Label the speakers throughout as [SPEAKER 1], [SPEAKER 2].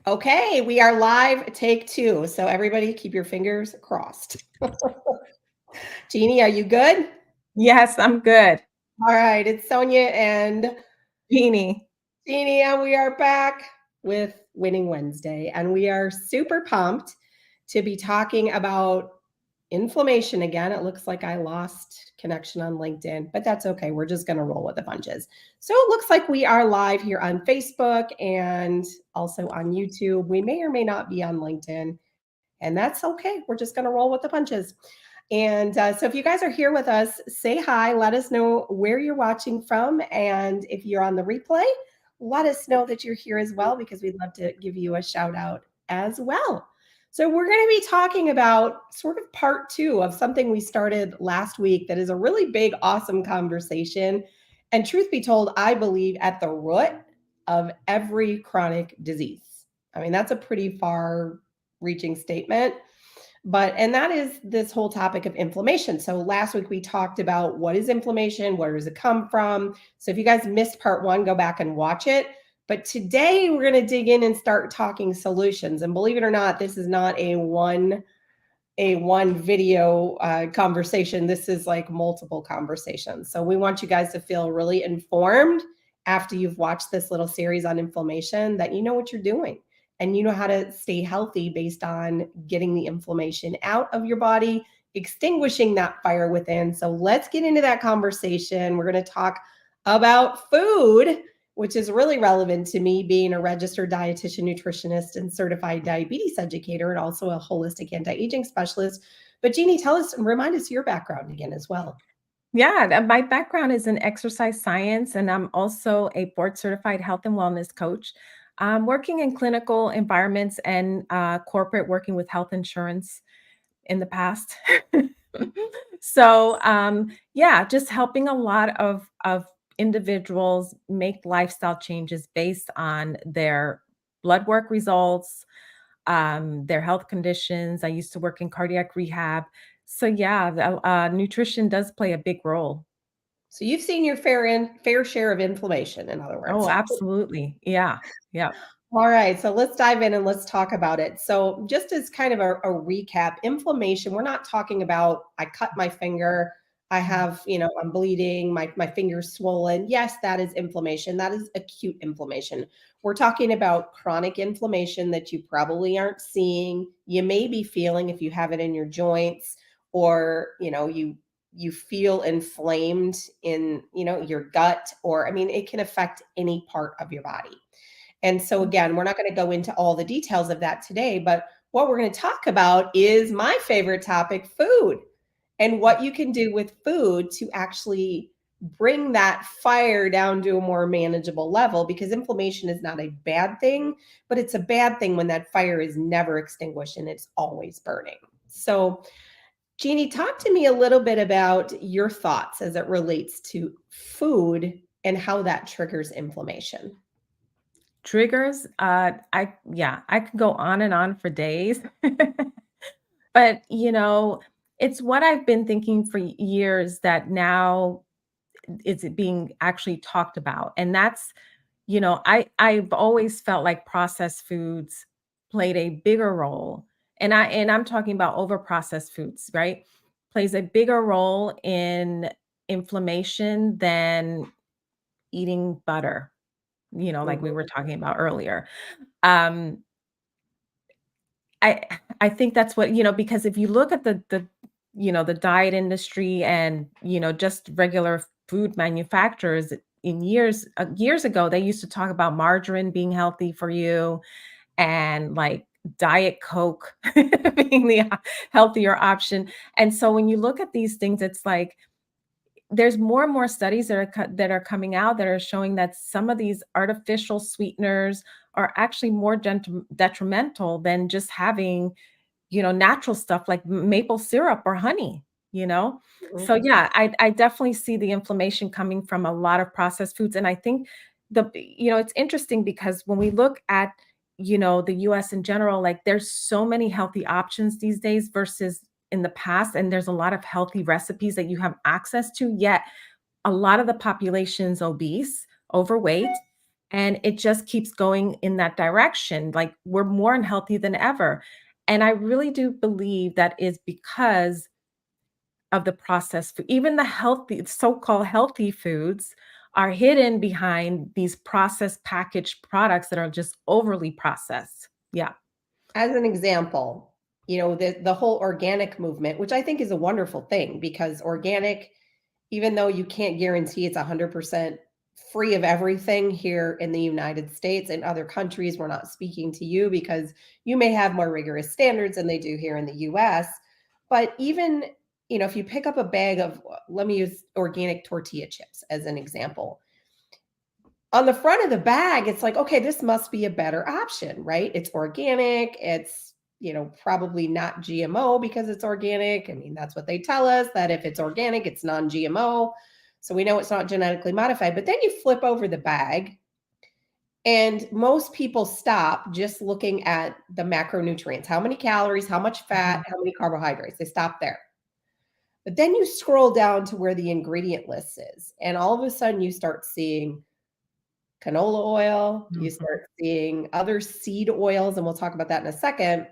[SPEAKER 1] Okay, we are live, take two. So everybody keep your fingers crossed. Jeannie, are you good?
[SPEAKER 2] Yes, I'm good.
[SPEAKER 1] All right, it's Sonia and
[SPEAKER 2] Beanie.
[SPEAKER 1] Jeannie, and we are back with Winning Wednesday. And we are super pumped to be talking about inflammation again. It looks like I lost connection on LinkedIn, but that's okay. We're just going to roll with the punches. So it looks like we are live here on Facebook and also on YouTube. We may or may not be on LinkedIn, and that's okay. We're just going to roll with the punches. And so, if you guys are here with us, say hi. Let us know where you're watching from. And if you're on the replay, let us know that you're here as well, because we'd love to give you a shout out as well. So, we're going to be talking about sort of part two of something we started last week that is a really big, awesome conversation. And truth be told, I believe at the root of every chronic disease. I mean, that's a pretty far reaching statement, and that is this whole topic of inflammation. So last week we talked about what is inflammation, where does it come from. So if you guys missed part one, go back and watch it. But today we're going to dig in and start talking solutions. And believe it or not, this is not a one video conversation. This is like multiple conversations. So we want you guys to feel really informed after you've watched this little series on inflammation, that you know what you're doing and you know how to stay healthy based on getting the inflammation out of your body, extinguishing that fire within. So let's get into that conversation. We're going to talk about food, which is really relevant to me being a registered dietitian, nutritionist, and certified diabetes educator, and also a holistic anti-aging specialist. But Jeannie, tell us, remind us your background again as well.
[SPEAKER 2] Yeah, my background is in exercise science, and I'm also a board certified health and wellness coach. I'm working in clinical environments and corporate, working with health insurance in the past. Yeah, just helping a lot of individuals make lifestyle changes based on their blood work results, their health conditions. I used to work in cardiac rehab. So yeah, nutrition does play a big role.
[SPEAKER 1] So you've seen your fair share of inflammation, in other
[SPEAKER 2] Oh,
[SPEAKER 1] words.
[SPEAKER 2] absolutely. Yeah. Yeah.
[SPEAKER 1] All right, so let's dive in and let's talk about it. So, just as kind of a recap, inflammation, we're not talking about I cut my finger, I have, I'm bleeding, my finger's swollen. Yes, that is inflammation. That is acute inflammation. We're talking about chronic inflammation that you probably aren't seeing. You may be feeling if you have it in your joints, or, you feel inflamed in, your gut, or I mean, it can affect any part of your body. And so, again, we're not going to go into all the details of that today, but what we're going to talk about is my favorite topic, food, and what you can do with food to actually bring that fire down to a more manageable level, because inflammation is not a bad thing, but it's a bad thing when that fire is never extinguished and it's always burning. So, Jeannie, talk to me a little bit about your thoughts as it relates to food and how that triggers inflammation.
[SPEAKER 2] Triggers, I could go on and on for days. But, it's what I've been thinking for years that now is it being actually talked about. And that's, I've always felt like processed foods played a bigger role. And I'm talking about over processed foods, right? Plays a bigger role in inflammation than eating butter, like we were talking about earlier. Um, I I think that's what, because if you look at the diet industry and, just regular food manufacturers in years ago, they used to talk about margarine being healthy for you and like Diet Coke being the healthier option. And so when you look at these things, it's like there's more and more studies that are coming out that are showing that some of these artificial sweeteners are actually more detrimental than just having, natural stuff like maple syrup or honey, you know? So
[SPEAKER 1] Mhm.
[SPEAKER 2] yeah, I definitely see the inflammation coming from a lot of processed foods. And I think it's interesting because when we look at, the US in general, like there's so many healthy options these days versus in the past. And there's a lot of healthy recipes that you have access to, yet a lot of the population's obese, overweight, And it just keeps going in that direction. Like we're more unhealthy than ever. And I really do believe that is because of the processed food. Even the healthy, so-called healthy foods are hidden behind these processed packaged products that are just overly processed. Yeah.
[SPEAKER 1] As an example, the whole organic movement, which I think is a wonderful thing because organic, even though you can't guarantee it's 100% free of everything here in the United States and other countries, we're not speaking to you because you may have more rigorous standards than they do here in the US. But even, if you pick up a bag of, let me use organic tortilla chips as an example, on the front of the bag, it's like, okay, this must be a better option, right? It's organic. It's, probably not GMO because it's organic. I mean, that's what they tell us, that if it's organic, it's non GMO. So we know it's not genetically modified. But then you flip over the bag, and most people stop just looking at the macronutrients: how many calories, how much fat,
[SPEAKER 2] Mhm.
[SPEAKER 1] how many carbohydrates. They stop there. But then you scroll down to where the ingredient list is. And all of a sudden, you start seeing canola oil, you
[SPEAKER 2] Mhm.
[SPEAKER 1] start seeing other seed oils, and we'll talk about that in a second.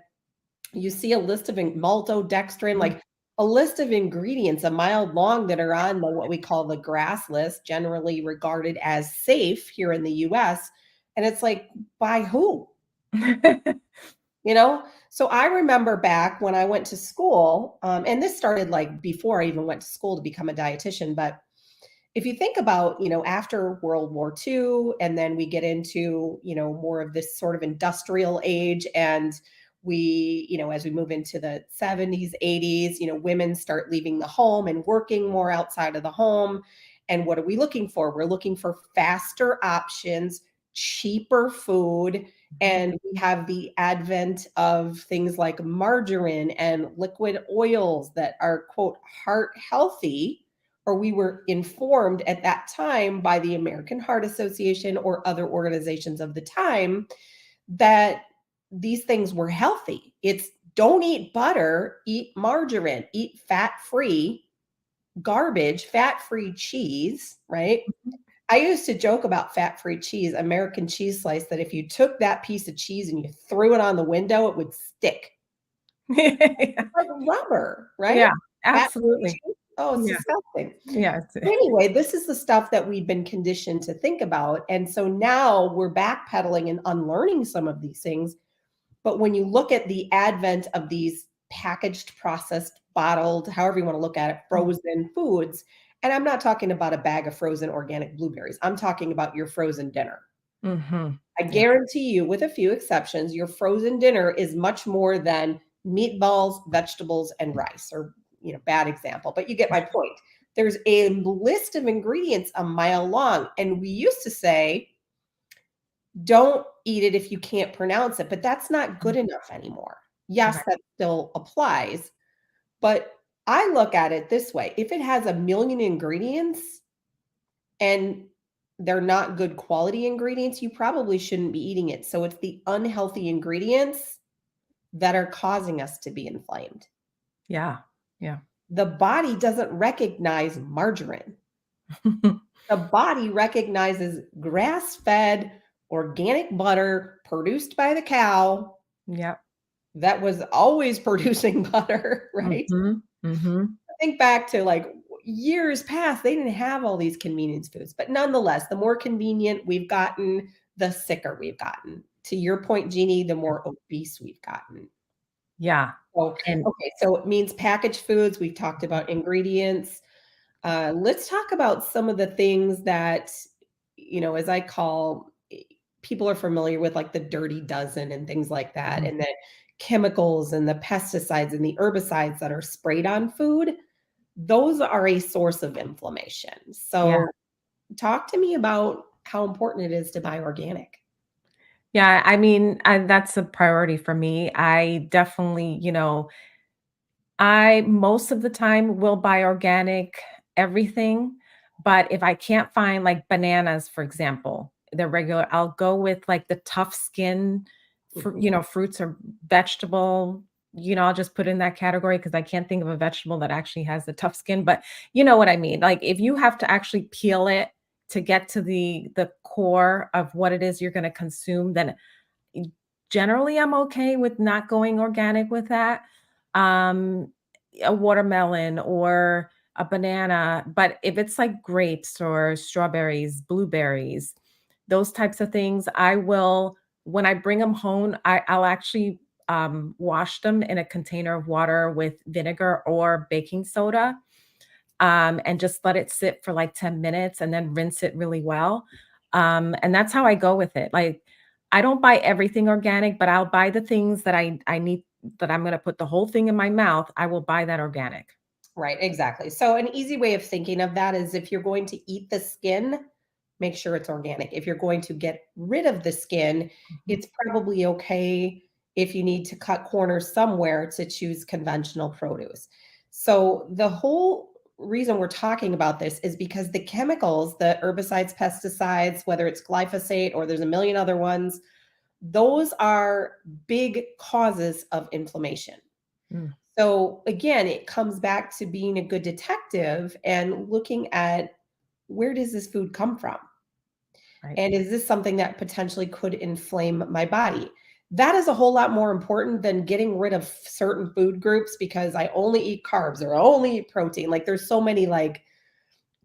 [SPEAKER 1] You see a list of maltodextrin,
[SPEAKER 2] Mhm.
[SPEAKER 1] like a list of ingredients a mile long that are on what we call the GRAS list, generally regarded as safe here in the US. And it's like, by who? You know? So I remember back when I went to school, and this started like before I even went to school to become a dietitian, but if you think about, after World War II, and then we get into, more of this sort of industrial age, and we, as we move into the 70s, 80s, women start leaving the home and working more outside of the home. And what are we looking for? We're looking for faster options, cheaper food.
[SPEAKER 2] Mhm.
[SPEAKER 1] And we have the advent of things like margarine and liquid oils that are, quote, heart healthy, or we were informed at that time by the American Heart Association or other organizations of the time that these things were healthy. It's don't eat butter, eat margarine, eat fat free garbage, fat free cheese, right? I used to joke about fat free cheese, American cheese slice, that if you took that piece of cheese and you threw it on the window, it would stick.
[SPEAKER 2] Yeah.
[SPEAKER 1] It's like rubber, right?
[SPEAKER 2] Yeah,
[SPEAKER 1] Fat free
[SPEAKER 2] absolutely.
[SPEAKER 1] cheese. Oh, it's
[SPEAKER 2] Yeah,
[SPEAKER 1] disgusting.
[SPEAKER 2] yeah,
[SPEAKER 1] Anyway, this is the stuff that we've been conditioned to think about. And so now we're backpedaling and unlearning some of these things. But when you look at the advent of these packaged, processed, bottled, however you want to look at it, frozen foods, and I'm not talking about a bag of frozen organic blueberries, I'm talking about your frozen dinner.
[SPEAKER 2] Mhm.
[SPEAKER 1] I
[SPEAKER 2] Yeah.
[SPEAKER 1] guarantee you, with a few exceptions, your frozen dinner is much more than meatballs, vegetables, and rice, or, bad example, but you get my point. There's a list of ingredients a mile long. And we used to say, don't eat it if you can't pronounce it, but that's not good enough anymore. Yes,
[SPEAKER 2] Right.
[SPEAKER 1] that still applies. But I look at it this way: if it has a million ingredients and they're not good quality ingredients, you probably shouldn't be eating it. So it's the unhealthy ingredients that are causing us to be inflamed.
[SPEAKER 2] Yeah, yeah.
[SPEAKER 1] The body doesn't recognize margarine. The body recognizes grass fed organic butter produced by the cow
[SPEAKER 2] Yep.
[SPEAKER 1] that was always producing butter, right?
[SPEAKER 2] Mhm, mhm.
[SPEAKER 1] Think back to like years past, they didn't have all these convenience foods. But nonetheless, the more convenient we've gotten, the sicker we've gotten. To your point, Jeannie, the more obese we've gotten.
[SPEAKER 2] Yeah,
[SPEAKER 1] So,
[SPEAKER 2] and
[SPEAKER 1] okay, so it means packaged foods. We've talked about ingredients. Let's talk about some of the things that, as I call, people are familiar with, like the dirty dozen and things like that,
[SPEAKER 2] Mhm.
[SPEAKER 1] and the chemicals and the pesticides and the herbicides that are sprayed on food. Those are a source of inflammation.
[SPEAKER 2] Yeah.
[SPEAKER 1] So, talk to me about how important it is to buy organic.
[SPEAKER 2] Yeah, I mean, that's a priority for me. I definitely, I most of the time will buy organic everything, but if I can't find like bananas, for example, the regular, I'll go with like the tough skin,
[SPEAKER 1] Mhm.
[SPEAKER 2] fruits or vegetable. I'll just put in that category because I can't think of a vegetable that actually has the tough skin, but you know what I mean. Like if you have to actually peel it, to get to the core of what it is you're gonna consume, then generally, I'm okay with not going organic with that. Um, a watermelon or a banana, but if it's like grapes or strawberries, blueberries, those types of things, I will when I bring them home, I'll actually wash them in a container of water with vinegar or baking soda, and just let it sit for like 10 minutes and then rinse it really well. And that's how I go with it. Like, I don't buy everything organic, but I'll buy the things that I need that I'm going to put the whole thing in my mouth. I will buy that organic.
[SPEAKER 1] Right, exactly. So an easy way of thinking of that is if you're going to eat the skin, make sure it's organic. If you're going to get rid of the skin,
[SPEAKER 2] Mhm.
[SPEAKER 1] it's probably okay if you need to cut corners somewhere to choose conventional produce. So the whole reason we're talking about this is because the chemicals, the herbicides, pesticides, whether it's glyphosate or there's a million other ones, those are big causes of inflammation.
[SPEAKER 2] Mm,
[SPEAKER 1] So again, it comes back to being a good detective and looking at where does this food come from?
[SPEAKER 2] right.
[SPEAKER 1] And is this something that potentially could inflame my body? That is a whole lot more important than getting rid of certain food groups because I only eat carbs or I only eat protein. Like there's so many like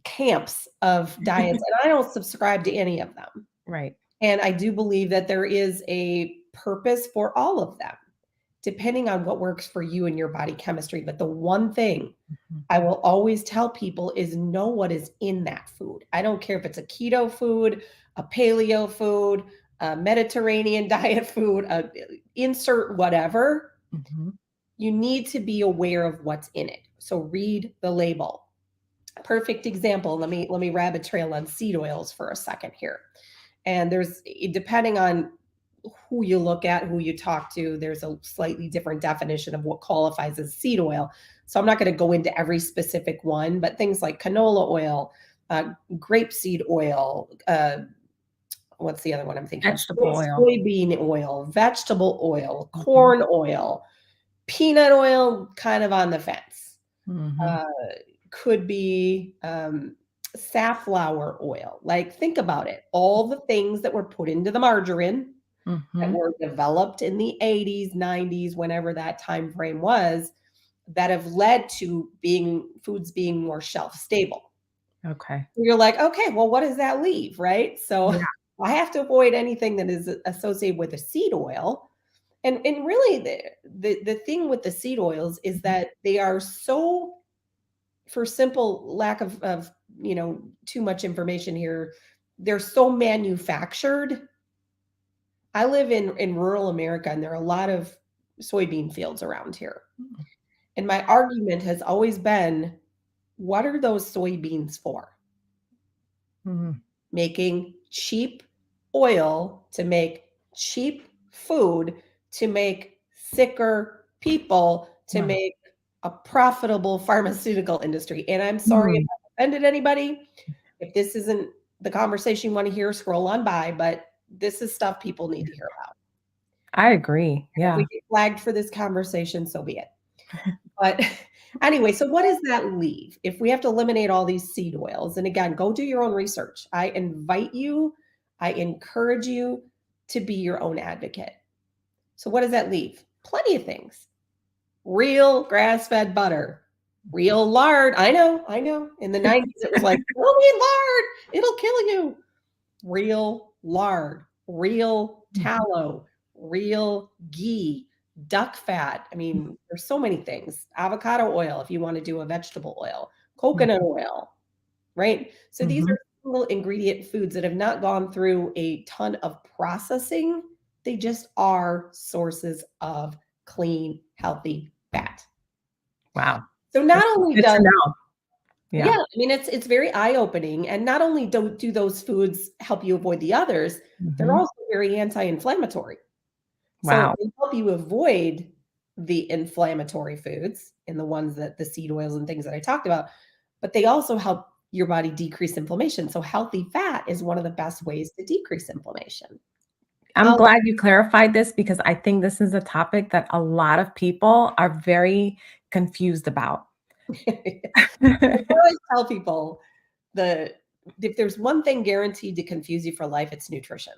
[SPEAKER 1] camps of diets, and I don't subscribe to any of them.
[SPEAKER 2] Right.
[SPEAKER 1] And I do believe that there is a purpose for all of them, depending on what works for you and your body chemistry. But the one thing
[SPEAKER 2] Mhm.
[SPEAKER 1] I will always tell people is know what is in that food. I don't care if it's a keto food, a paleo food, a Mediterranean diet food, insert whatever.
[SPEAKER 2] Mhm.
[SPEAKER 1] You need to be aware of what's in it. So read the label. Perfect example. Let me rabbit trail on seed oils for a second here. And there's depending on who you look at, who you talk to, there's a slightly different definition of what qualifies as seed oil. So I'm not going to go into every specific one, but things like canola oil, grapeseed oil, what's the other one I'm thinking of?
[SPEAKER 2] Vegetable oil.
[SPEAKER 1] Soybean oil, vegetable oil,
[SPEAKER 2] Mhm.
[SPEAKER 1] corn oil, peanut oil, kind of on the fence.
[SPEAKER 2] Mhm.
[SPEAKER 1] Uh, could be safflower oil. Like, think about it. All the things that were put into the margarine that
[SPEAKER 2] Mhm.
[SPEAKER 1] were developed in the 80s, 90s, whenever that time frame was, that have led to being foods being more shelf stable.
[SPEAKER 2] Okay.
[SPEAKER 1] You're like, okay, well, what does that leave, right? So
[SPEAKER 2] Yeah.
[SPEAKER 1] I have to avoid anything that is associated with a seed oil. And really the thing with the seed oils is
[SPEAKER 2] Mhm.
[SPEAKER 1] that they are so for simple lack of too much information here, they're so manufactured. I live in rural America, and there are a lot of soybean fields around here. And my argument has always been, what are those soybeans for?
[SPEAKER 2] Mhm.
[SPEAKER 1] Making cheap oil to make cheap food to make sicker people to
[SPEAKER 2] Wow.
[SPEAKER 1] make a profitable pharmaceutical industry. And I'm sorry if
[SPEAKER 2] Mm.
[SPEAKER 1] I offended anybody. If this isn't the conversation you want to hear, scroll on by, but this is stuff people need to hear about.
[SPEAKER 2] I agree.
[SPEAKER 1] If we
[SPEAKER 2] Yeah.
[SPEAKER 1] get flagged for this conversation, so be it. But anyway, so what does that leave? If we have to eliminate all these seed oils, and again, go do your own research. I invite you, I encourage you to be your own advocate. So what does that leave? Plenty of things. Real grass-fed butter, real lard. I know, I know. In the 90s, it was like, don't eat lard, it'll kill you. Real lard, real
[SPEAKER 2] Mhm.
[SPEAKER 1] tallow, real ghee, duck fat. I mean, there's so many things. Avocado oil, if you want to do a vegetable oil, coconut
[SPEAKER 2] Mhm.
[SPEAKER 1] oil, right? So these
[SPEAKER 2] Mhm.
[SPEAKER 1] are single ingredient foods that have not gone through a ton of processing. They just are sources of clean, healthy fat.
[SPEAKER 2] Wow.
[SPEAKER 1] So not
[SPEAKER 2] This is
[SPEAKER 1] only
[SPEAKER 2] good to
[SPEAKER 1] does
[SPEAKER 2] know.
[SPEAKER 1] yeah,
[SPEAKER 2] Yeah.
[SPEAKER 1] I mean, it's very eye-opening, and not only do those foods help you avoid the others, they're
[SPEAKER 2] Mhm.
[SPEAKER 1] also very anti-inflammatory. So
[SPEAKER 2] Wow.
[SPEAKER 1] they help you avoid the inflammatory foods and the ones that the seed oils and things that I talked about, but they also help your body decrease inflammation. So healthy fat is one of the best ways to decrease inflammation.
[SPEAKER 2] I'm
[SPEAKER 1] I'll
[SPEAKER 2] glad you clarified this because I think this is a topic that a lot of people are very confused about.
[SPEAKER 1] I always tell people the if there's one thing guaranteed to confuse you for life, it's nutrition.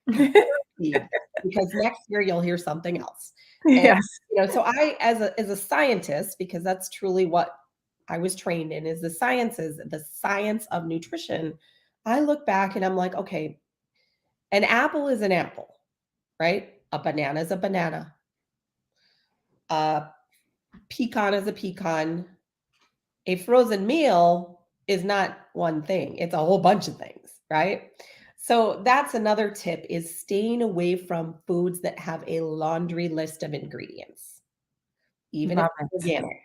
[SPEAKER 1] Guaranteed. Because next year you'll hear something else. And
[SPEAKER 2] Yes.
[SPEAKER 1] so I, as a scientist, because that's truly what I was trained in, is the sciences, the science of nutrition. I look back and I'm like, okay, an apple is an apple, right? A banana is a banana. A pecan is a pecan. A frozen meal is not one thing. It's a whole bunch of things, right? So that's another tip, is staying away from foods that have a laundry list of ingredients. Even if
[SPEAKER 2] Love
[SPEAKER 1] it's
[SPEAKER 2] it.
[SPEAKER 1] organic,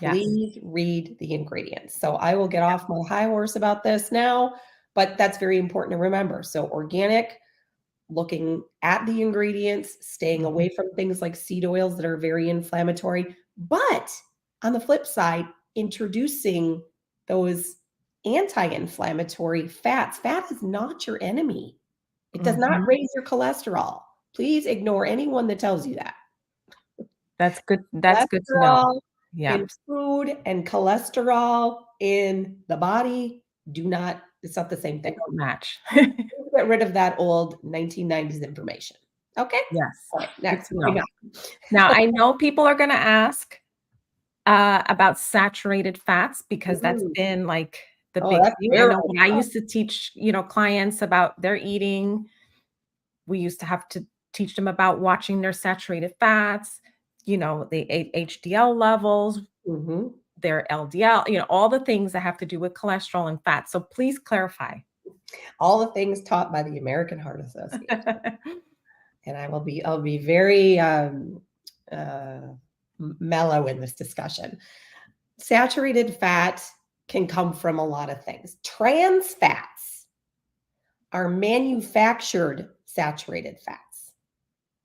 [SPEAKER 2] Yes.
[SPEAKER 1] please read the ingredients. So I will get off my high horse about this now, but that's very important to remember. So organic, looking at the ingredients, staying
[SPEAKER 2] Mhm.
[SPEAKER 1] away from things like seed oils that are very inflammatory. But on the flip side, introducing those anti inflammatory fats. Fat is not your enemy, it does not
[SPEAKER 2] Mhm.
[SPEAKER 1] raise your cholesterol. Please ignore anyone that tells you that.
[SPEAKER 2] That's good to know.
[SPEAKER 1] Cholesterol
[SPEAKER 2] Yeah.
[SPEAKER 1] in food and cholesterol in the body do not, it's not the same
[SPEAKER 2] They
[SPEAKER 1] thing.
[SPEAKER 2] don't match.
[SPEAKER 1] Get rid of that old 1990s information. Okay?
[SPEAKER 2] Yes.
[SPEAKER 1] All right,
[SPEAKER 2] Good
[SPEAKER 1] next.
[SPEAKER 2] to
[SPEAKER 1] Moving
[SPEAKER 2] know.
[SPEAKER 1] on.
[SPEAKER 2] Now, I know people are gonna ask, about saturated fats because that's
[SPEAKER 1] Mhm.
[SPEAKER 2] been, like, the
[SPEAKER 1] Oh,
[SPEAKER 2] big
[SPEAKER 1] that's
[SPEAKER 2] thing. I know
[SPEAKER 1] terrible.
[SPEAKER 2] when I used to teach, clients about their eating, we used to have to teach them about watching their saturated fats, the HDL levels,
[SPEAKER 1] Mhm.
[SPEAKER 2] their LDL, all the things that have to do with cholesterol and fat. So please clarify.
[SPEAKER 1] All the things taught by the American Heart Association. And I'll be very uh, mellow in this discussion. Saturated fat can come from a lot of things. Trans fats are manufactured saturated fats.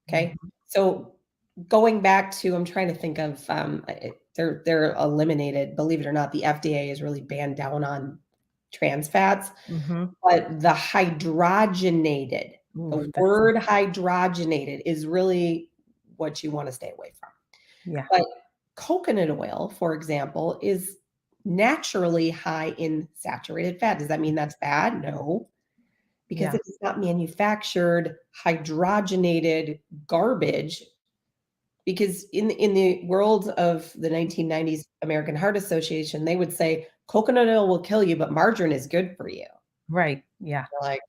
[SPEAKER 1] Okay.
[SPEAKER 2] Mhm,
[SPEAKER 1] So going back to, I'm trying to think of, they're eliminated. Believe it or not, the FDA is really banned down on trans fats,
[SPEAKER 2] mhm.
[SPEAKER 1] but the hydrogenated,
[SPEAKER 2] Ooh,
[SPEAKER 1] the
[SPEAKER 2] that's
[SPEAKER 1] word hydrogenated is really what you want to stay away from.
[SPEAKER 2] yeah,
[SPEAKER 1] But coconut oil, for example, is naturally high in saturated fat. Does that mean that's bad? No, because
[SPEAKER 2] yeah.
[SPEAKER 1] it is not manufactured hydrogenated garbage. Because in the world of the 1990s American Heart Association, they would say coconut oil will kill you, but margarine is good for you.
[SPEAKER 2] Right, yeah.
[SPEAKER 1] Like,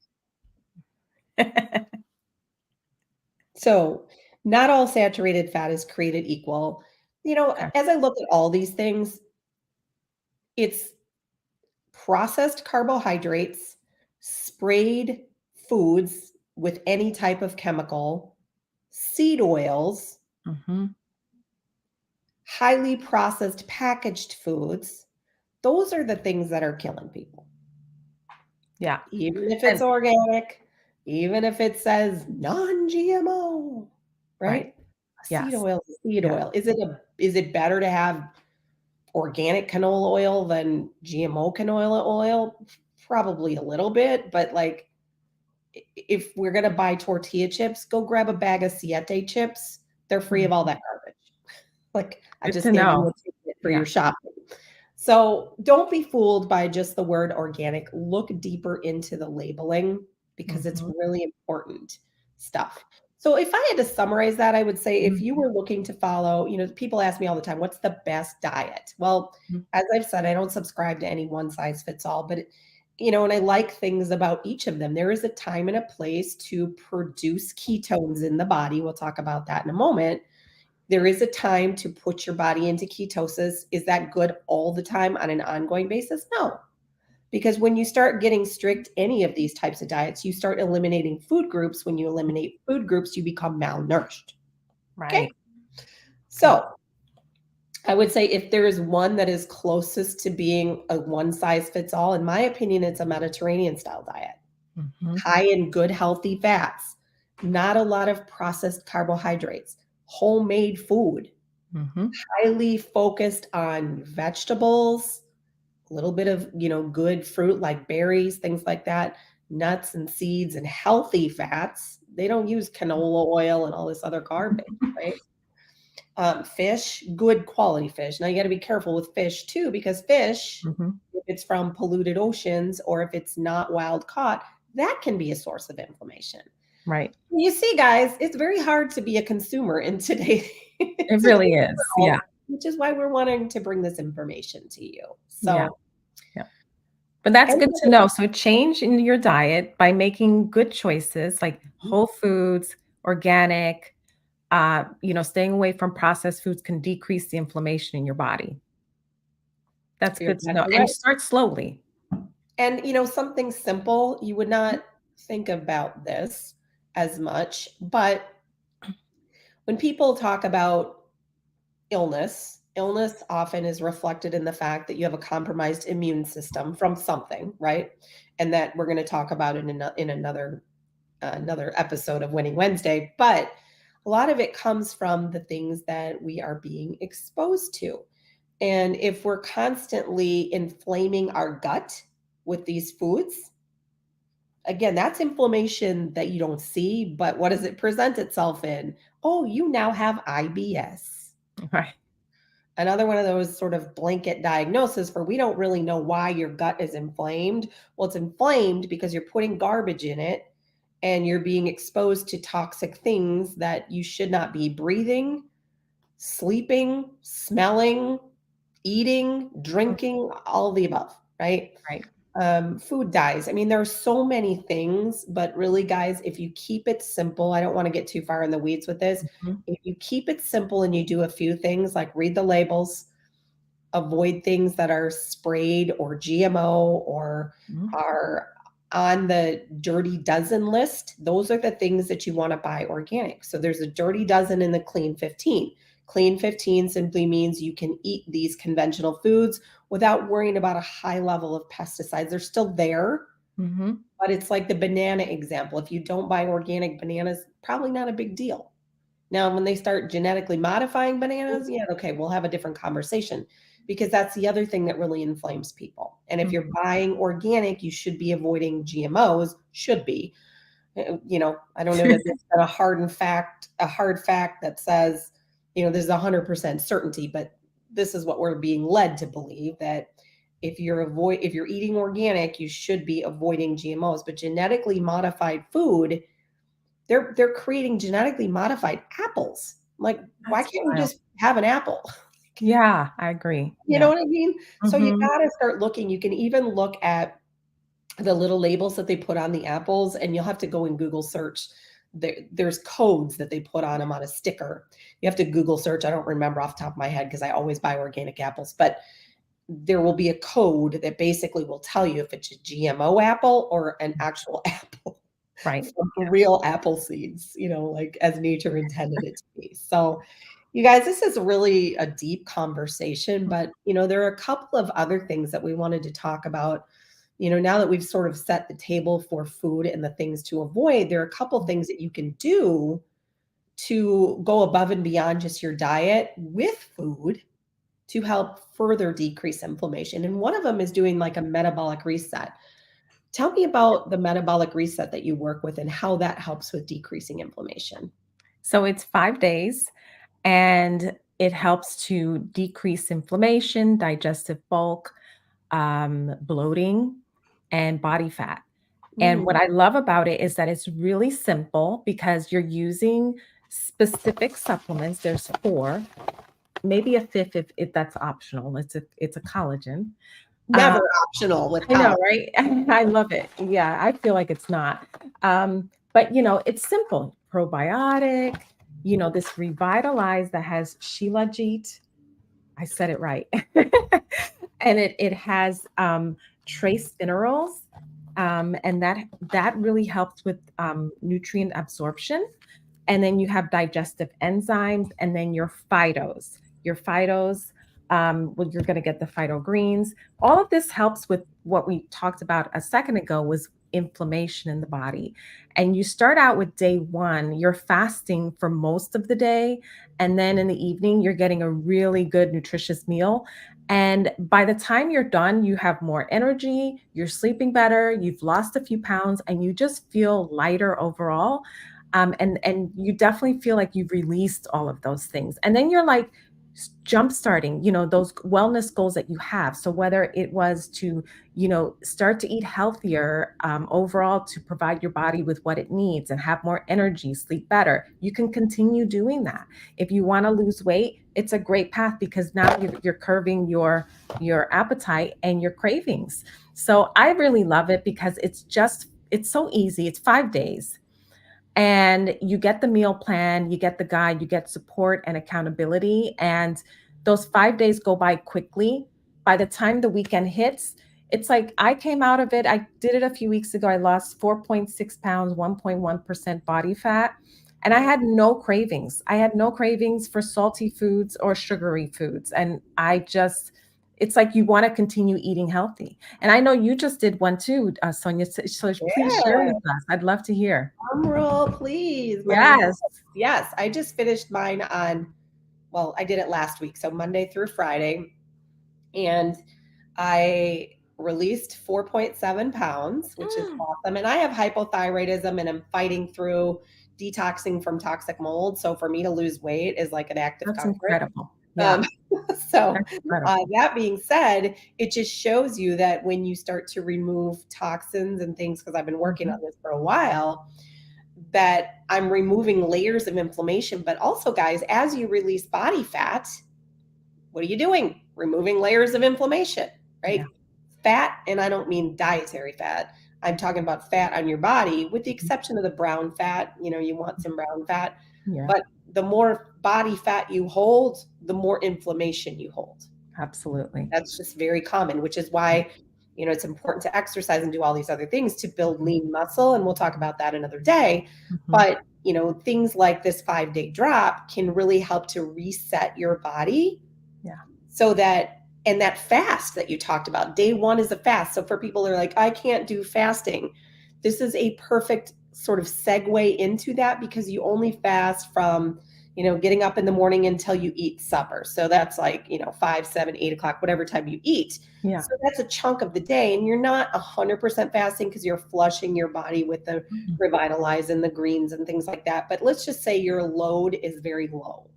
[SPEAKER 1] so not all saturated fat is created equal.
[SPEAKER 2] Okay.
[SPEAKER 1] As I look at all these things, it's processed carbohydrates, sprayed foods with any type of chemical, seed oils,
[SPEAKER 2] Mhm.
[SPEAKER 1] highly processed packaged foods. Those are the things that are killing people.
[SPEAKER 2] Yeah,
[SPEAKER 1] Even if it's
[SPEAKER 2] and
[SPEAKER 1] organic, even if it says non-GMO,
[SPEAKER 2] right.
[SPEAKER 1] right? A seed
[SPEAKER 2] Yes.
[SPEAKER 1] oil is a seed
[SPEAKER 2] Yeah.
[SPEAKER 1] oil. Is it better to have organic canola oil than GMO canola oil? Probably a little bit, but like if we're gonna buy tortilla chips, go grab a bag of Siete chips. They're free of all
[SPEAKER 2] Mhm.
[SPEAKER 1] that garbage. Like, I
[SPEAKER 2] Good
[SPEAKER 1] just
[SPEAKER 2] to
[SPEAKER 1] gave you
[SPEAKER 2] know.
[SPEAKER 1] a tidbit for
[SPEAKER 2] Yeah.
[SPEAKER 1] your shopping. So don't be fooled by just the word organic. Look deeper into the labeling because it's
[SPEAKER 2] Mhm.
[SPEAKER 1] really important stuff. So if I had to summarize that, I would say if you
[SPEAKER 2] Mhm.
[SPEAKER 1] were looking to follow, people ask me all the time, what's the best diet? Well,
[SPEAKER 2] Mhm.
[SPEAKER 1] as I've said, I don't subscribe to any one size fits all, but and I like things about each of them. There is a time and a place to produce ketones in the body. We'll talk about that in a moment. There is a time to put your body into ketosis. Is that good all the time on an ongoing basis? No. Because when you start getting strict any of these types of diets, you start eliminating food groups. When you eliminate food groups, you become malnourished. Okay.
[SPEAKER 2] Right. Okay.
[SPEAKER 1] So I would say if there is one that is closest to being a one size fits all, in my opinion, it's a Mediterranean style diet.
[SPEAKER 2] Mhm.
[SPEAKER 1] High in good, healthy fats, not a lot of processed carbohydrates, homemade food,
[SPEAKER 2] Mhm.
[SPEAKER 1] highly focused on vegetables, a little bit of, good fruit like berries, things like that, nuts and seeds and healthy fats. They don't use canola oil and all this other garbage, right? fish, good quality fish. Now you got to be careful with fish too, because fish,
[SPEAKER 2] Mhm.
[SPEAKER 1] if it's from polluted oceans or if it's not wild caught, that can be a source of inflammation.
[SPEAKER 2] Right.
[SPEAKER 1] You see, guys, it's very hard to be a consumer in today,
[SPEAKER 2] It
[SPEAKER 1] today's
[SPEAKER 2] really is. Yeah.
[SPEAKER 1] world, which is why we're wanting to bring this information to you.
[SPEAKER 2] Yeah.
[SPEAKER 1] So,
[SPEAKER 2] Yeah. But that's
[SPEAKER 1] any
[SPEAKER 2] good to
[SPEAKER 1] other
[SPEAKER 2] know. So change in your diet by making good choices like whole foods, organic, staying away from processed foods can decrease the inflammation in your body. That's
[SPEAKER 1] you're
[SPEAKER 2] good to know.
[SPEAKER 1] exactly
[SPEAKER 2] And
[SPEAKER 1] right.
[SPEAKER 2] start slowly.
[SPEAKER 1] And something simple, you would not think about this as much, but when people talk about illness often is reflected in the fact that you have a compromised immune system from something, right? And that we're going to talk about in another episode of Winning Wednesday, but a lot of it comes from the things that we are being exposed to. And if we're constantly inflaming our gut with these foods, again, that's inflammation that you don't see, but what does it present itself in? Oh, you now have IBS.
[SPEAKER 2] Right.
[SPEAKER 1] Another one of those sort of blanket diagnoses for we don't really know why your gut is inflamed. Well, it's inflamed because you're putting garbage in it and you're being exposed to toxic things that you should not be breathing, sleeping, smelling, eating, drinking, all of the above, right?
[SPEAKER 2] Right.
[SPEAKER 1] Food dyes. I mean, there are so many things, but really, guys, if you keep it simple, I don't want to get too far in the weeds with this.
[SPEAKER 2] Mhm.
[SPEAKER 1] If you keep it simple and you do a few things like read the labels, avoid things that are sprayed or GMO or
[SPEAKER 2] Mhm.
[SPEAKER 1] are on the dirty dozen list, those are the things that you want to buy organic. So there's a dirty dozen in the clean 15. Clean 15 simply means you can eat these conventional foods without worrying about a high level of pesticides. They're still there,
[SPEAKER 2] Mhm.
[SPEAKER 1] but it's like the banana example. If you don't buy organic bananas, probably not a big deal. Now, when they start genetically modifying bananas, yeah, okay, we'll have a different conversation because that's the other thing that really inflames people. And if you're
[SPEAKER 2] Mhm.
[SPEAKER 1] buying organic, you should be avoiding GMOs, should be. I don't know that there's been a hard fact that says, there's 100% certainty, but this is what we're being led to believe that if you're eating organic, you should be avoiding GMOs, but genetically modified food they're creating genetically modified apples. Like, why
[SPEAKER 2] That's
[SPEAKER 1] can't we
[SPEAKER 2] wild.
[SPEAKER 1] just have an apple?
[SPEAKER 2] Yeah, I agree.
[SPEAKER 1] You know
[SPEAKER 2] Yeah.
[SPEAKER 1] what I mean? So you
[SPEAKER 2] Mhm.
[SPEAKER 1] gotta start looking. You can even look at the little labels that they put on the apples, and you'll have to go and Google search. There's codes that they put on them on a sticker. You have to Google search. I don't remember off the top of my head because I always buy organic apples, but there will be a code that basically will tell you if it's a GMO apple or an actual apple
[SPEAKER 2] Right.
[SPEAKER 1] from real apple seeds, like as nature intended it to be. So, you guys, this is really a deep conversation, but there are a couple of other things that we wanted to talk about. Now that we've sort of set the table for food and the things to avoid, there are a couple things that you can do to go above and beyond just your diet with food to help further decrease inflammation. And one of them is doing like a metabolic reset. Tell me about the metabolic reset that you work with and how that helps with decreasing inflammation.
[SPEAKER 2] So it's 5 days and it helps to decrease inflammation, digestive bulk, bloating, and body fat. And what
[SPEAKER 1] Mm,
[SPEAKER 2] I love about it is that it's really simple because you're using specific supplements. There's 4, maybe a 5th if that's optional. It's a collagen. Uh,
[SPEAKER 1] never optional with
[SPEAKER 2] I know,
[SPEAKER 1] college.
[SPEAKER 2] right? I love it. Yeah, I feel like it's not. But it's simple. Probiotic, this revitalize that has shilajit. I said it right. And it has trace minerals. And that really helps with nutrient absorption. And then you have digestive enzymes, and then your phytos. Your phytos, well, you're going to get the phyto greens. All of this helps with what we talked about a second ago was inflammation in the body. And you start out with day one, you're fasting for most of the day. And then in the evening, you're getting a really good, nutritious meal. And by the time you're done, you have more energy, you're sleeping better, you've lost a few pounds, and you just feel lighter overall. And you definitely feel like you've released all of those things. And then you're like jump starting, those wellness goals that you have. So whether it was to, start to eat healthier overall to provide your body with what it needs and have more energy, sleep better, you can continue doing that. If you want to lose weight, it's a great path because now you're curving your appetite and your cravings. So I really love it because it's so easy. It's 5 days and you get the meal plan, you get the guide, you get support and accountability. And those 5 days go by quickly. By the time the weekend hits, it's like I came out of it. I did it a few weeks ago. I lost 4.6 pounds, 1.1% body fat. And I had no cravings. I had no cravings for salty foods or sugary foods. And it's like you want to continue eating healthy. And I know you just did one too, Sonia. So please share
[SPEAKER 1] Yeah.
[SPEAKER 2] with us. I'd love to hear.
[SPEAKER 1] Drum roll, please.
[SPEAKER 2] Yes.
[SPEAKER 1] Yes, I just finished mine well, I did it last week, so Monday through Friday. And I released 4.7 pounds, which is
[SPEAKER 2] Mm,
[SPEAKER 1] awesome. And I have hypothyroidism and I'm fighting through detoxing from toxic mold. So for me to lose weight is like an act of
[SPEAKER 2] that's
[SPEAKER 1] conquest.
[SPEAKER 2] incredible. Yeah,
[SPEAKER 1] Um, so,
[SPEAKER 2] that's incredible.
[SPEAKER 1] that being said, it just shows you that when you start to remove toxins and things, because I've been working on
[SPEAKER 2] Mhm.
[SPEAKER 1] this for a while, that I'm removing layers of inflammation. But also, guys, as you release body fat, what are you doing? Removing layers of inflammation,
[SPEAKER 2] Yeah.
[SPEAKER 1] right? Fat, and I don't mean dietary fat. I'm talking about fat on your body, with the exception of the brown fat. You want some brown fat,
[SPEAKER 2] Yeah,
[SPEAKER 1] but the more body fat you hold, the more inflammation you hold.
[SPEAKER 2] absolutely.
[SPEAKER 1] That's just very common, which is why, it's important to exercise and do all these other things to build
[SPEAKER 2] Mhm,
[SPEAKER 1] lean muscle. And we'll talk about that another day.
[SPEAKER 2] mhm.
[SPEAKER 1] But, things like this 5-day drop can really help to reset your body
[SPEAKER 2] Yeah.
[SPEAKER 1] so that, and that fast that you talked about, day one is a fast. So for people who are like, I can't do fasting, this is a perfect sort of segue into that because you only fast from, getting up in the morning until you eat supper. So that's like, 5, 7, 8 o'clock, whatever time you eat.
[SPEAKER 2] Yeah.
[SPEAKER 1] So that's a chunk of the day. And you're not 100% fasting because you're flushing your body with the
[SPEAKER 2] Mhm.
[SPEAKER 1] Revitalize and the greens and things like that. But let's just say your load is very low,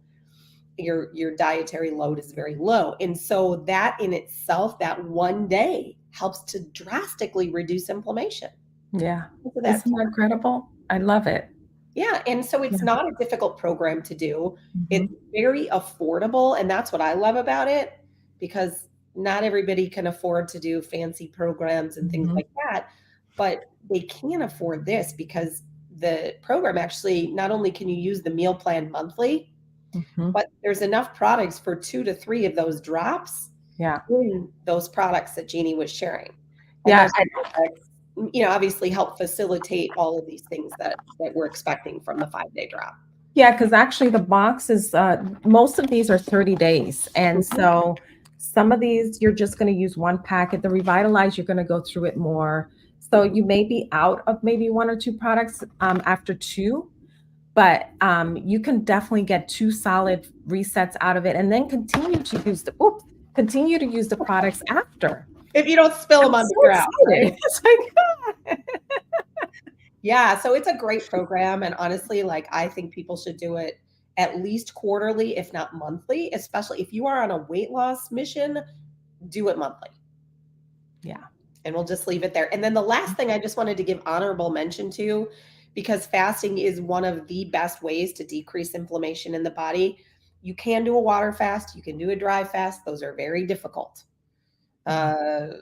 [SPEAKER 1] your dietary load is very low, and so that in itself, that one day helps to drastically reduce inflammation.
[SPEAKER 2] Yeah.
[SPEAKER 1] So that's,
[SPEAKER 2] Isn't that incredible? I love it.
[SPEAKER 1] yeah, and so it's
[SPEAKER 2] Yeah.
[SPEAKER 1] not a difficult program to do. It's
[SPEAKER 2] Mhm,
[SPEAKER 1] very affordable, and that's what I love about it, because not everybody can afford to do fancy programs and things
[SPEAKER 2] mhm,
[SPEAKER 1] like that, but they can afford this because the program actually, not only can you use the meal plan monthly,
[SPEAKER 2] mhm.
[SPEAKER 1] but there's enough products for 2 to 3 of those drops
[SPEAKER 2] Yeah.
[SPEAKER 1] in those products that Jeannie was sharing. And
[SPEAKER 2] Yeah.
[SPEAKER 1] those products, obviously help facilitate all of these things that we're expecting from the 5-day drop.
[SPEAKER 2] Yeah, because actually the box is most of these are 30 days. And
[SPEAKER 1] Mhm.
[SPEAKER 2] so some of these you're just going to use one packet. The Revitalize, you're going to go through it more. So you may be out of maybe one or two products after two, but you can definitely get two solid resets out of it and then continue to use the products after.
[SPEAKER 1] If you don't spill them
[SPEAKER 2] I'm
[SPEAKER 1] on
[SPEAKER 2] so
[SPEAKER 1] the ground,
[SPEAKER 2] excited.
[SPEAKER 1] right?
[SPEAKER 2] It's like,
[SPEAKER 1] Yeah, so it's a great program, and honestly, like, I think people should do it at least quarterly, if not monthly, especially if you are on a weight loss mission, do it monthly.
[SPEAKER 2] yeah.
[SPEAKER 1] And we'll just leave it there. And then the last thing I just wanted to give honorable mention to, because fasting is one of the best ways to decrease inflammation in the body. You can do a water fast, you can do a dry fast. Those are very difficult.
[SPEAKER 2] Mhm.
[SPEAKER 1] Uh,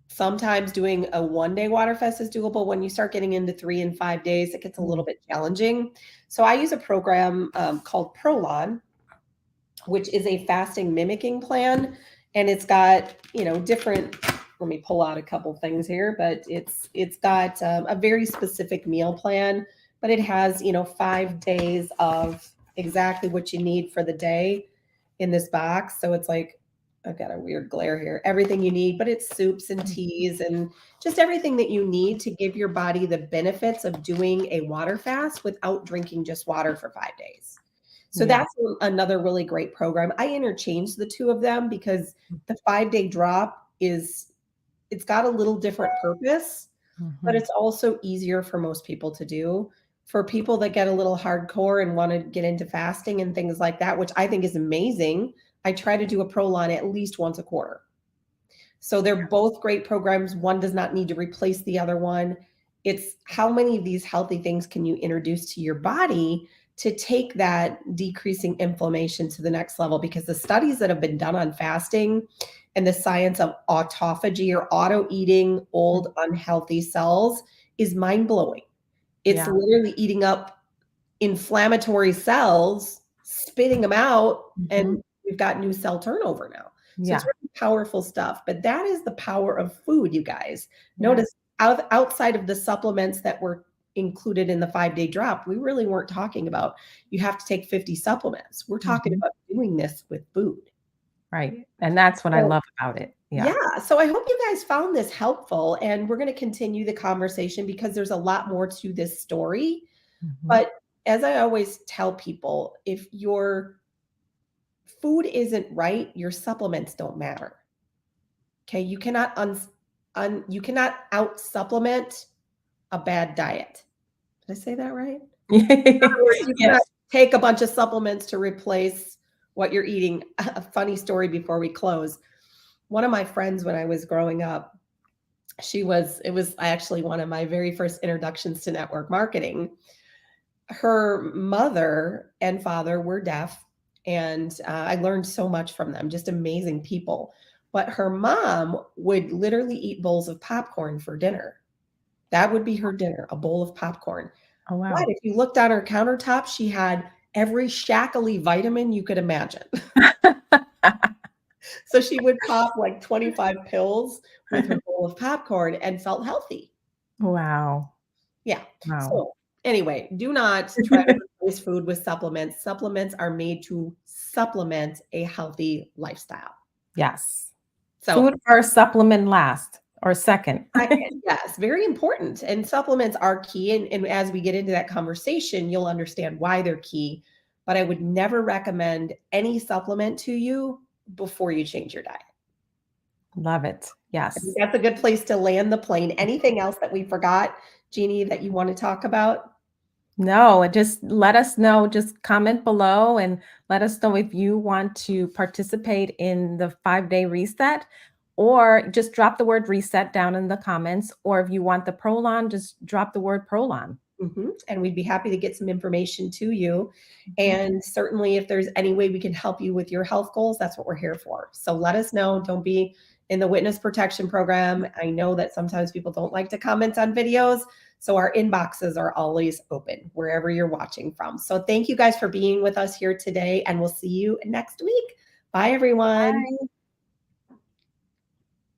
[SPEAKER 1] Sometimes doing a 1-day water fast is doable. When you start getting into 3 and 5 days, it gets a little
[SPEAKER 2] Mm,
[SPEAKER 1] bit challenging. So I use a program called Prolon, which is a fasting mimicking plan. And it's got, different, let me pull out a couple things here, but it's got a very specific meal plan, but it has, 5 days of exactly what you need for the day in this box. So it's like, I've got a weird glare here. Everything you need, but it's soups and
[SPEAKER 2] mm,
[SPEAKER 1] teas and just everything that you need to give your body the benefits of doing a water fast without drinking just water for 5 days. So
[SPEAKER 2] yeah.
[SPEAKER 1] that's another really great program. I interchange the two of them because the 5-day drop it's got a little different purpose, but
[SPEAKER 2] Mhm.
[SPEAKER 1] it's also easier for most people to do. For people that get a little hardcore and want to get into fasting and things like that, which I think is amazing, I try to do a Prolon at least once a quarter. So they're both great programs. One does not need to replace the other one. It's how many of these healthy things can you introduce to your body to take that decreasing inflammation to the next level? Because the studies that have been done on fasting and the science of autophagy or auto eating old unhealthy cells is mind blowing. It's
[SPEAKER 2] Yeah.
[SPEAKER 1] literally eating up inflammatory cells, spitting them out,
[SPEAKER 2] Mhm.
[SPEAKER 1] and we've got new cell turnover now. So it's
[SPEAKER 2] Yeah.
[SPEAKER 1] really powerful stuff. But that is the power of food, you guys.
[SPEAKER 2] Yeah.
[SPEAKER 1] Notice outside of the supplements that were included in the 5-day drop, we really weren't talking about you have to take 50 supplements. We're talking
[SPEAKER 2] Mhm.
[SPEAKER 1] about doing this with food.
[SPEAKER 2] Right. And that's what I
[SPEAKER 1] So
[SPEAKER 2] love about it. Yeah.
[SPEAKER 1] yeah, so I hope you guys found this helpful, and we're going to continue the conversation because there's a lot more to this story.
[SPEAKER 2] Mhm.
[SPEAKER 1] But as I always tell people, if your food isn't right, your supplements don't matter. Okay, you cannot you cannot out supplement a bad diet. Did I say that right? In other words, you cannot
[SPEAKER 2] Yes.
[SPEAKER 1] take a bunch of supplements to replace what you're eating. A funny story before we close. One of my friends when I was growing up, it was actually one of my very first introductions to network marketing. Her mother and father were deaf, and I learned so much from them, just amazing people. But her mom would literally eat bowls of popcorn for dinner. That would be her dinner, a bowl of popcorn.
[SPEAKER 2] Oh,
[SPEAKER 1] But
[SPEAKER 2] wow.
[SPEAKER 1] if you looked on her countertop, she had every shackly vitamin you could imagine. So she would pop like 25 pills with her bowl of popcorn and felt healthy.
[SPEAKER 2] Wow.
[SPEAKER 1] Yeah.
[SPEAKER 2] Wow.
[SPEAKER 1] So anyway, do not try to replace food with supplements. Supplements are made to supplement a healthy lifestyle.
[SPEAKER 2] Yes.
[SPEAKER 1] So
[SPEAKER 2] Food first, supplement last or second.
[SPEAKER 1] yes, very important. And supplements are key. And as we get into that conversation, you'll understand why they're key. But I would never recommend any supplement to you before you change your diet.
[SPEAKER 2] Love it.
[SPEAKER 1] I think
[SPEAKER 2] Yes.
[SPEAKER 1] that's a good place to land the plane. Anything else that we forgot, Jeannie, that you want to talk about?
[SPEAKER 2] No, and just let us know, just comment below and let us know if you want to participate in the 5-day reset, or just drop the word reset down in the comments. Or if you want the Prolon, just drop the word Prolon.
[SPEAKER 1] And we'd be happy to get some information to you.
[SPEAKER 2] Mhm.
[SPEAKER 1] And certainly, if there's any way we can help you with your health goals, that's what we're here for. So let us know. Don't be in the witness protection program. I know that sometimes people don't like to comment on videos. So our inboxes are always open wherever you're watching from. So thank you guys for being with us here today, and we'll see you next week. Bye, everyone.
[SPEAKER 2] Bye.